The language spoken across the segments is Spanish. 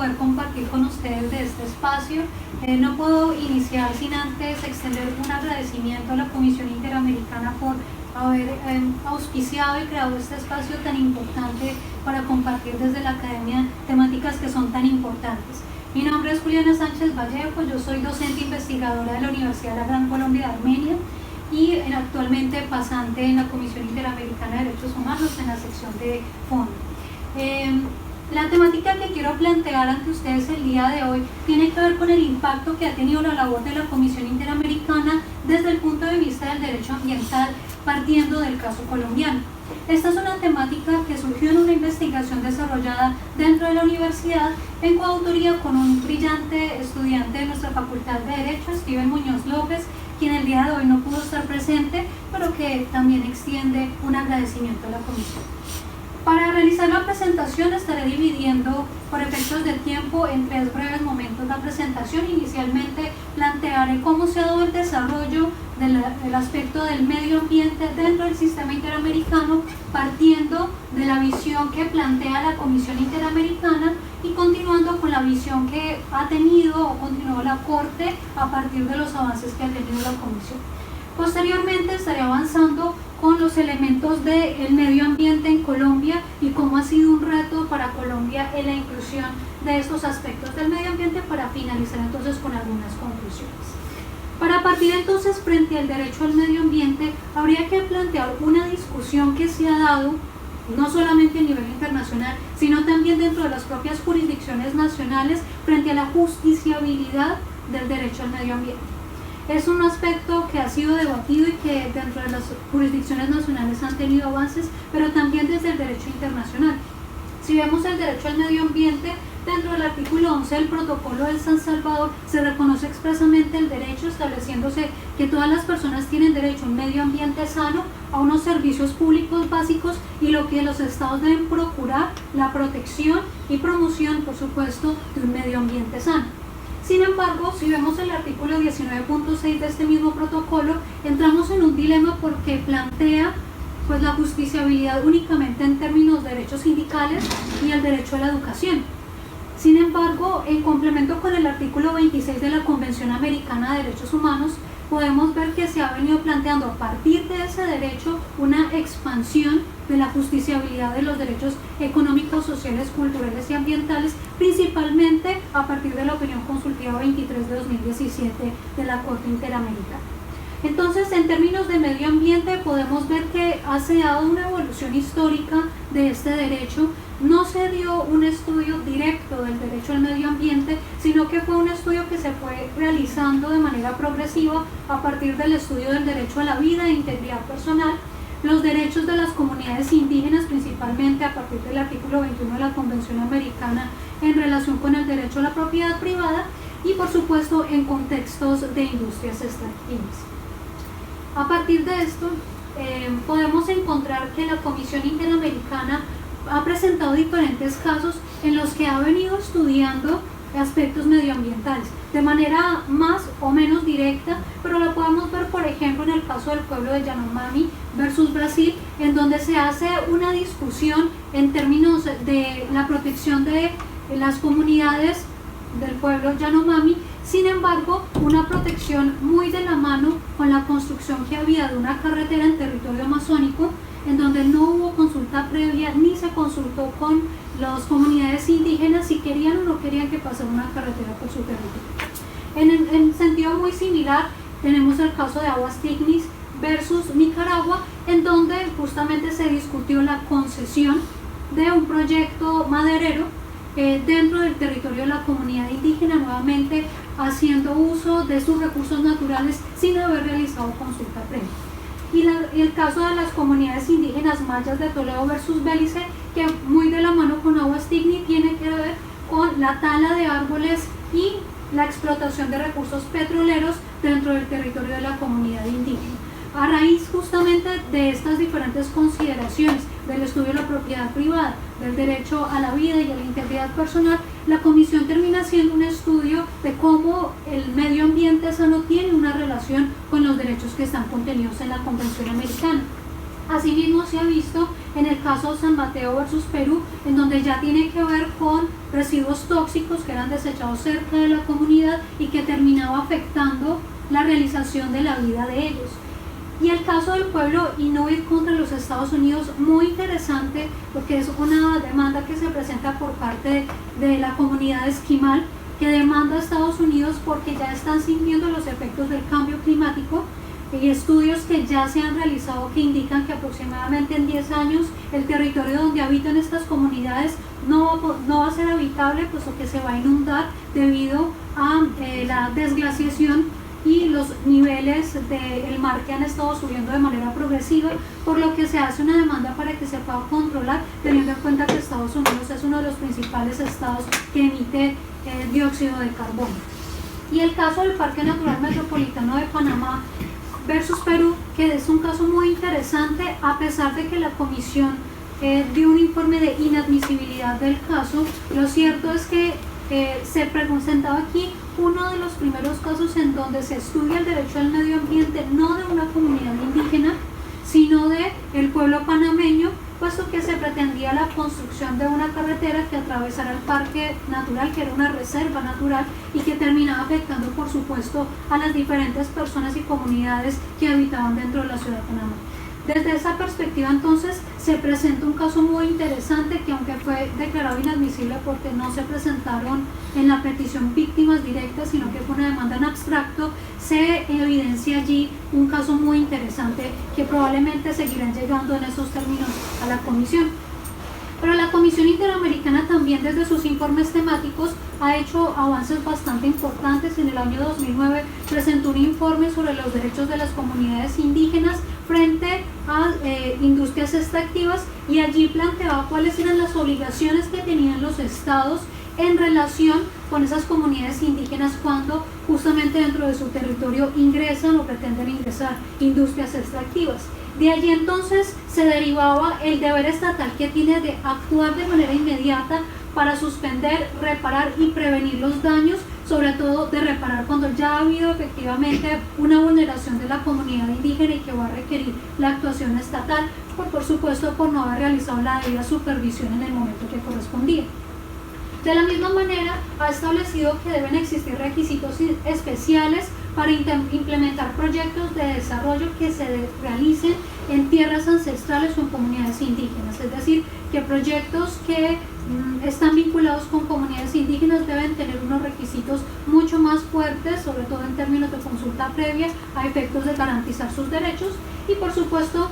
poder compartir con ustedes de este espacio. No puedo iniciar sin antes extender un agradecimiento a la Comisión Interamericana por haber auspiciado y creado este espacio tan importante para compartir desde la academia temáticas que son tan importantes. Mi nombre es Juliana Sánchez Vallejo, yo soy docente investigadora de la Universidad de la Gran Colombia de Armenia y actualmente pasante en la Comisión Interamericana de Derechos Humanos en la sección de fondo. La temática que quiero plantear ante ustedes el día de hoy tiene que ver con el impacto que ha tenido la labor de la Comisión Interamericana desde el punto de vista del derecho ambiental, partiendo del caso colombiano. Esta es una temática que surgió en una investigación desarrollada dentro de la universidad en coautoría con un brillante estudiante de nuestra Facultad de Derecho, Steven Muñoz López, quien el día de hoy no pudo estar presente, pero que también extiende un agradecimiento a la comisión. Para realizar la presentación estaré dividiendo por efectos de tiempo en 3 breves momentos la presentación. Inicialmente plantearé cómo se ha dado el desarrollo del aspecto del medio ambiente dentro del sistema interamericano, partiendo de la visión que plantea la Comisión Interamericana y continuando con la visión que ha tenido o continuó la Corte a partir de los avances que ha tenido la Comisión. Posteriormente estaré avanzando con los elementos del medio ambiente en Colombia y cómo ha sido un reto para Colombia en la inclusión de estos aspectos del medio ambiente, para finalizar entonces con algunas conclusiones. Para partir entonces frente al derecho al medio ambiente, habría que plantear una discusión que se ha dado no solamente a nivel internacional, sino también dentro de las propias jurisdicciones nacionales frente a la justiciabilidad del derecho al medio ambiente. Es un aspecto que ha sido debatido y que dentro de las jurisdicciones nacionales han tenido avances, pero también desde el derecho internacional. Si vemos el derecho al medio ambiente, dentro del artículo 11 del Protocolo de San Salvador se reconoce expresamente el derecho, estableciéndose que todas las personas tienen derecho a un medio ambiente sano, a unos servicios públicos básicos, y lo que los estados deben procurar, la protección y promoción, por supuesto, de un medio ambiente sano. Sin embargo, si vemos el artículo 19.6 de este mismo protocolo, entramos en un dilema porque plantea la justiciabilidad únicamente en términos de derechos sindicales y el derecho a la educación. Sin embargo, en complemento con el artículo 26 de la Convención Americana de Derechos Humanos, podemos ver que se ha venido planteando a partir de ese derecho una expansión de la justiciabilidad de los derechos económicos, sociales, culturales y ambientales, principalmente a partir de la opinión consultiva 23 de 2017 de la Corte Interamericana. Entonces, en términos de medio ambiente, podemos ver que se ha dado una evolución histórica de este derecho. No se dio un estudio directo del derecho al medio ambiente, sino que fue un estudio que se fue realizando de manera progresiva a partir del estudio del derecho a la vida e integridad personal, los derechos de las comunidades indígenas, principalmente a partir del artículo 21 de la Convención Americana en relación con el derecho a la propiedad privada, y por supuesto en contextos de industrias extractivas. A partir de esto, podemos encontrar que la Comisión Interamericana ha presentado diferentes casos en los que ha venido estudiando aspectos medioambientales de manera más o menos directa, pero lo podemos ver, por ejemplo, en el caso del pueblo de Yanomami versus Brasil, en donde se hace una discusión en términos de la protección de las comunidades del pueblo Yanomami. Sin embargo, una protección muy de la mano con la construcción que había de una carretera en territorio amazónico, en donde no hubo consulta previa ni se consultó con las comunidades indígenas si querían o no querían que pasara una carretera por su territorio. En sentido muy similar, tenemos el caso de Aguas Tignis versus Nicaragua, en donde justamente se discutió la concesión de un proyecto maderero dentro del territorio de la comunidad indígena, nuevamente haciendo uso de sus recursos naturales sin haber realizado consulta previa. Y el caso de las comunidades indígenas mayas de Toledo versus Belice, que muy de la mano con Aguas Tignis tiene que ver con la tala de árboles y la explotación de recursos petroleros dentro del territorio de la comunidad indígena. A raíz justamente de estas diferentes consideraciones del estudio de la propiedad privada, del derecho a la vida y a la integridad personal, la comisión termina haciendo un estudio de cómo el medio ambiente sano tiene una relación con los derechos que están contenidos en la Convención Americana. Asimismo se ha visto en el caso San Mateo versus Perú, en donde ya tiene que ver con residuos tóxicos que eran desechados cerca de la comunidad y que terminaba afectando la realización de la vida de ellos. Y el caso del pueblo inuit contra los Estados Unidos, muy interesante, porque es una demanda que se presenta por parte de la comunidad esquimal, que demanda a Estados Unidos porque ya están sintiendo los efectos del cambio climático, y estudios que ya se han realizado que indican que aproximadamente en 10 años el territorio donde habitan estas comunidades no va a ser habitable, puesto que se va a inundar debido a la desglaciación y los niveles del mar que han estado subiendo de manera progresiva, por lo que se hace una demanda para que se pueda controlar, teniendo en cuenta que Estados Unidos es uno de los principales estados que emite dióxido de carbono. Y el caso del Parque Natural Metropolitano de Panamá versus Perú, que es un caso muy interesante, a pesar de que la comisión dio un informe de inadmisibilidad del caso. Lo cierto es que se presentaba aquí uno de los primeros casos en donde se estudia el derecho al medio ambiente, no de una comunidad indígena, sino de el pueblo panameño, puesto que se pretendía la construcción de una carretera que atravesara el parque natural, que era una reserva natural, y que terminaba afectando, por supuesto, a las diferentes personas y comunidades que habitaban dentro de la ciudad de Panamá. Desde esa perspectiva, entonces, se presenta un caso muy interesante que, aunque fue declarado inadmisible porque no se presentaron en la petición víctimas directas, sino que fue una demanda en abstracto, se evidencia allí un caso muy interesante que probablemente seguirán llegando en esos términos a la comisión. Pero la Comisión Interamericana también, desde sus informes temáticos, ha hecho avances bastante importantes. En el año 2009 presentó un informe sobre los derechos de las comunidades indígenas frente a industrias extractivas, y allí planteaba cuáles eran las obligaciones que tenían los estados en relación con esas comunidades indígenas cuando justamente dentro de su territorio ingresan o pretenden ingresar industrias extractivas. De allí entonces se derivaba el deber estatal que tiene de actuar de manera inmediata para suspender, reparar y prevenir los daños, sobre todo de reparar cuando ya ha habido efectivamente una vulneración de la comunidad indígena y que va a requerir la actuación estatal, por supuesto por no haber realizado la debida supervisión en el momento que correspondía. De la misma manera, ha establecido que deben existir requisitos especiales para implementar proyectos de desarrollo que se realicen en tierras ancestrales o en comunidades indígenas, es decir, que proyectos que están vinculados con comunidades indígenas deben tener unos requisitos mucho más fuertes, sobre todo en términos de consulta previa, a efectos de garantizar sus derechos, y por supuesto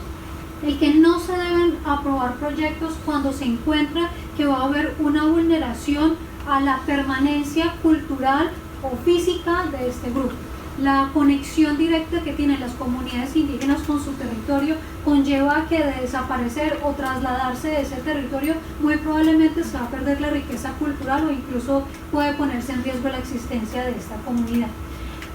el que no se deben aprobar proyectos cuando se encuentra que va a haber una vulneración a la permanencia cultural o física de este grupo. La conexión directa que tienen las comunidades indígenas con su territorio conlleva que de desaparecer o trasladarse de ese territorio muy probablemente se va a perder la riqueza cultural o incluso puede ponerse en riesgo la existencia de esta comunidad.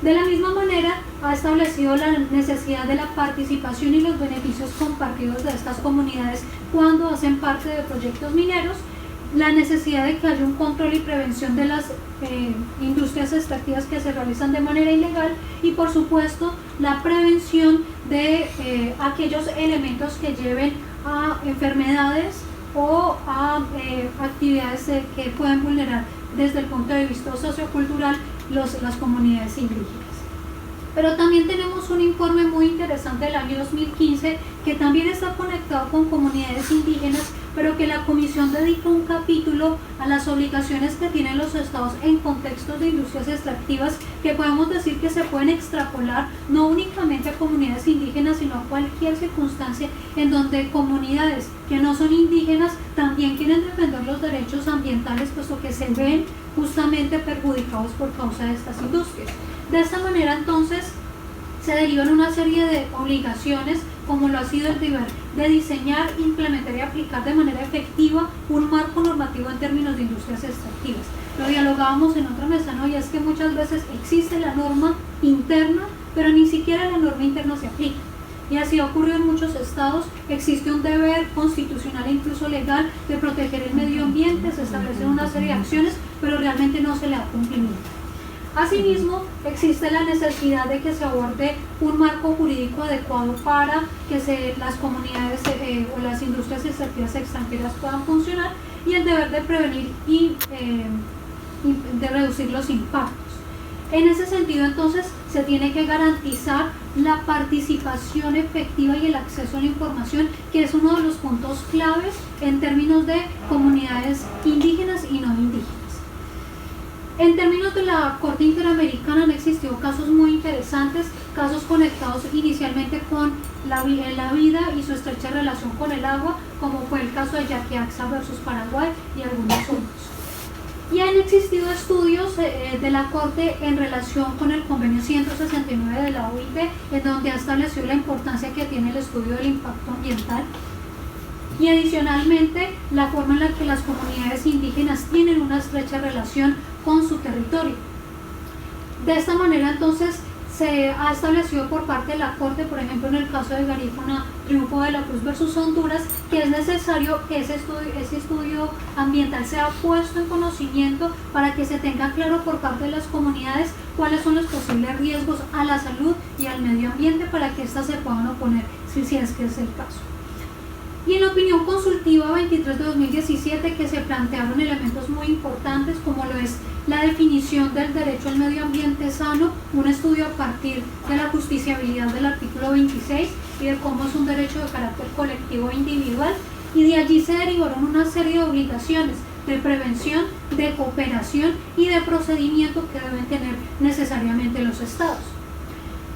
De la misma manera, ha establecido la necesidad de la participación y los beneficios compartidos de estas comunidades cuando hacen parte de proyectos mineros, la necesidad de que haya un control y prevención de las industrias extractivas que se realizan de manera ilegal, y por supuesto la prevención de aquellos elementos que lleven a enfermedades o a actividades que pueden vulnerar desde el punto de vista sociocultural las comunidades indígenas. Pero también tenemos un informe muy interesante del año 2015 que también está conectado con comunidades indígenas, pero que la Comisión dedica un capítulo a las obligaciones que tienen los estados en contextos de industrias extractivas, que podemos decir que se pueden extrapolar no únicamente a comunidades indígenas, sino a cualquier circunstancia en donde comunidades que no son indígenas también quieren defender los derechos ambientales, puesto que se ven justamente perjudicados por causa de estas industrias. De esta manera, entonces, se derivan una serie de obligaciones, como lo ha sido el deber de diseñar, implementar y aplicar de manera efectiva un marco normativo en términos de industrias extractivas. Lo dialogábamos en otra mesa, ¿no? Y es que muchas veces existe la norma interna, pero ni siquiera la norma interna se aplica. Y así ha ocurrido en muchos estados. Existe un deber constitucional e incluso legal de proteger el medio ambiente, se establecen una serie de acciones, pero realmente no se le da cumplimiento. Asimismo, existe la necesidad de que se aborde un marco jurídico adecuado para que las comunidades o las industrias extractivas extranjeras puedan funcionar, y el deber de prevenir y de reducir los impactos. En ese sentido, entonces, se tiene que garantizar la participación efectiva y el acceso a la información, que es uno de los puntos claves en términos de comunidades indígenas y no indígenas. En términos de la Corte Interamericana han existido casos muy interesantes, casos conectados inicialmente con la vida y su estrecha relación con el agua, como fue el caso de Yaquiaxa versus Paraguay y algunos otros. Y han existido estudios de la Corte en relación con el convenio 169 de la OIT, en donde ha establecido la importancia que tiene el estudio del impacto ambiental, y adicionalmente la forma en la que las comunidades indígenas tienen una estrecha relación con su territorio. De esta manera, entonces, se ha establecido por parte de la Corte, por ejemplo en el caso de Garífuna, Triunfo de la Cruz versus Honduras, que es necesario que ese estudio ambiental sea puesto en conocimiento para que se tenga claro por parte de las comunidades cuáles son los posibles riesgos a la salud y al medio ambiente, para que éstas se puedan oponer si es que es el caso. Y en la opinión consultiva 23 de 2017, que se plantearon elementos muy importantes, como lo es la definición del derecho al medio ambiente sano, un estudio a partir de la justiciabilidad del artículo 26 y de cómo es un derecho de carácter colectivo e individual, y de allí se derivaron una serie de obligaciones de prevención, de cooperación y de procedimiento que deben tener necesariamente los estados.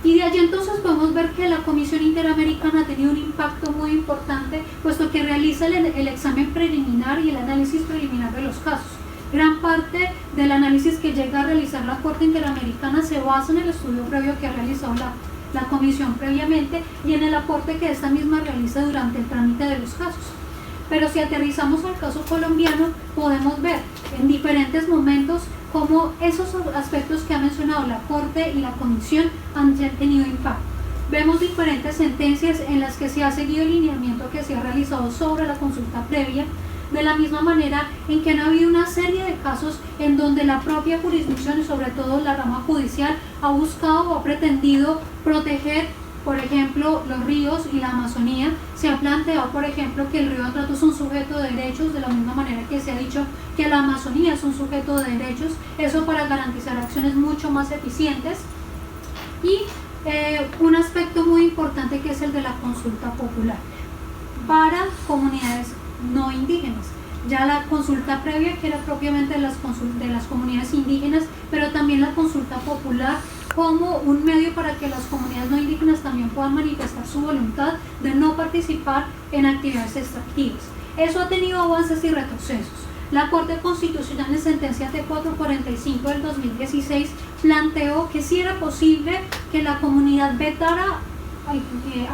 Y de allí entonces podemos ver que la Comisión Interamericana ha tenido un impacto muy importante, puesto que realiza el examen preliminar y el análisis preliminar de los casos. Gran parte del análisis que llega a realizar la Corte Interamericana se basa en el estudio previo que ha realizado la Comisión previamente y en el aporte que esta misma realiza durante el trámite de los casos. Pero si aterrizamos al caso colombiano, podemos ver en diferentes momentos cómo esos aspectos que ha mencionado la Corte y la Comisión han tenido impacto. Vemos diferentes sentencias en las que se ha seguido el lineamiento que se ha realizado sobre la consulta previa, de la misma manera en que han habido una serie de casos en donde la propia jurisdicción y sobre todo la rama judicial ha buscado o ha pretendido proteger, por ejemplo, los ríos y la Amazonía. Se ha planteado, por ejemplo, que el río Atrato es un sujeto de derechos, de la misma manera que se ha dicho que la Amazonía es un sujeto de derechos, eso para garantizar acciones mucho más eficientes. Y un aspecto muy importante, que es el de la consulta popular para comunidades no indígenas. Ya la consulta previa, que era propiamente de las comunidades indígenas, pero también la consulta popular como un medio para que las comunidades no indígenas también puedan manifestar su voluntad de no participar en actividades extractivas. Eso ha tenido avances y retrocesos. La Corte Constitucional, en sentencia T445 del 2016, planteó que sí era posible que la comunidad vetara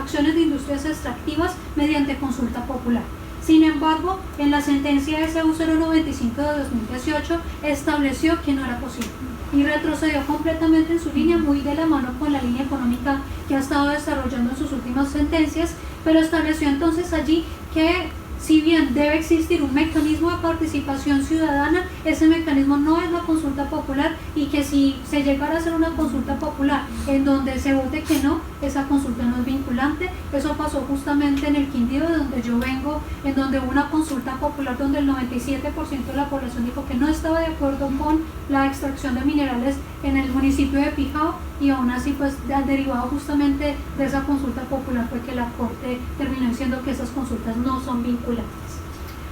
acciones de industrias extractivas mediante consulta popular. Sin embargo, en la sentencia SU 095 de 2018 estableció que no era posible y retrocedió completamente en su línea, muy de la mano con la línea económica que ha estado desarrollando en sus últimas sentencias, pero estableció entonces allí que si bien debe existir un mecanismo de participación ciudadana, ese mecanismo no es la consulta popular, y que si se llegara a hacer una consulta popular en donde se vote que no, esa consulta no es vinculante. Eso pasó justamente en el Quindío, de donde yo vengo, en donde hubo una consulta popular donde el 97% de la población dijo que no estaba de acuerdo con la extracción de minerales en el municipio de Pijao, y aún así, pues derivado justamente de esa consulta popular fue que la Corte terminó diciendo que esas consultas no son vinculantes.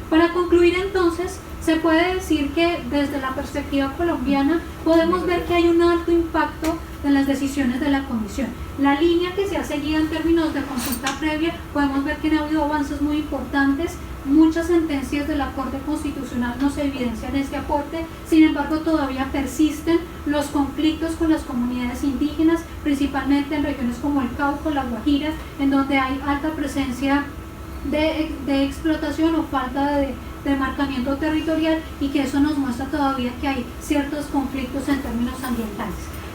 Para concluir, entonces, se puede decir que desde la perspectiva colombiana podemos ver que hay un alto impacto en las decisiones de la Comisión. La línea que se ha seguido en términos de consulta previa, podemos ver que ha habido avances muy importantes. Muchas sentencias de la Corte Constitucional nos evidencian este aporte. Sin embargo, todavía persisten los conflictos con las comunidades indígenas, principalmente en regiones como el Cauca, la Guajira, en donde hay alta presencia de explotación o falta de demarcamiento territorial, y que eso nos muestra todavía que hay ciertos conflictos en términos ambientales.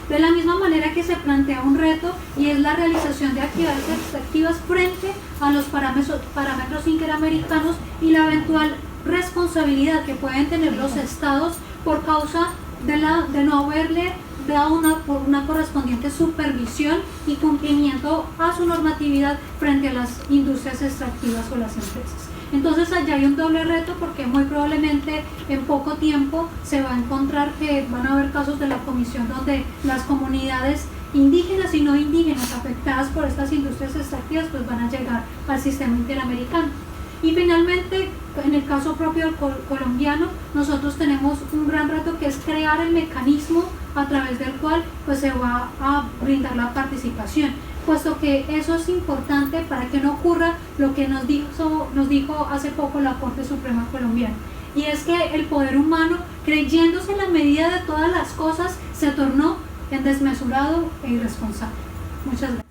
De la misma manera que se plantea un reto, y es la realización de actividades extractivas frente a los parámetros interamericanos y la eventual responsabilidad que pueden tener los estados por causa de no haberle dado una correspondiente supervisión y cumplimiento a su normatividad frente a las industrias extractivas o las empresas. Entonces allá hay un doble reto, porque muy probablemente en poco tiempo se va a encontrar que van a haber casos de la Comisión donde las comunidades indígenas y no indígenas afectadas por estas industrias extractivas pues van a llegar al sistema interamericano. Y finalmente, en el caso propio del colombiano, nosotros tenemos un gran reto, que es crear el mecanismo a través del cual pues se va a brindar la participación, puesto que eso es importante para que no ocurra lo que nos dijo hace poco la Corte Suprema colombiana, y es que el poder humano, creyéndose la medida de todas las cosas, se tornó en desmesurado e irresponsable. Muchas gracias.